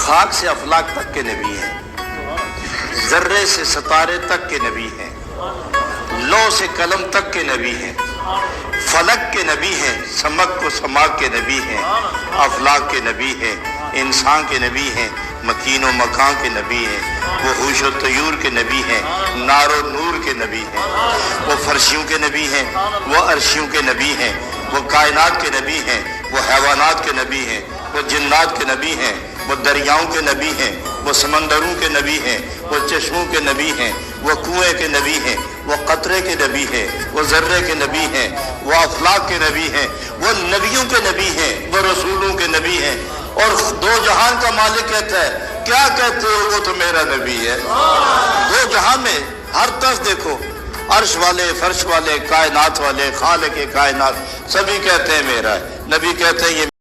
खाक से अफलाक तक के नबी हैं, जर्रे से सितारे तक के नबी हैं, लौ से कलम तक के नबी हैं, फलक के नबी हैं, समक को समाक के नबी हैं, अफलाक के नबी हैं, इंसान के नबी हैं, मकीन व मकान के नबी हैं, वो होश व तयूर के नबी हैं, नारो नूर के नबी हैं, वो फर्शियों के नबी हैं, वो अर्शियों के नबी हैं, वो कायनात के नबी हैं, वो हैवानात के नबी हैं, वो जिन्नात के नबी हैं, वो दरियाओं के नबी हैं, वो समंदरों के नबी हैं, वो चश्मों के नबी हैं, वो कुएं के नबी हैं, वो कतरे के नबी हैं, वो जर्रे के नबी हैं, वो अफलाक के नबी हैं, वो नबियों के नबी हैं, वो रसूलों के नबी हैं। और दो जहान का मालिक कहता है, क्या कहते हो, वो तो मेरा नबी है। दो जहां में हर तरफ देखो, अर्श वाले, फर्श वाले, कायनात वाले, खालिक कायनात, सभी कहते हैं मेरा है। नबी कहते हैं ये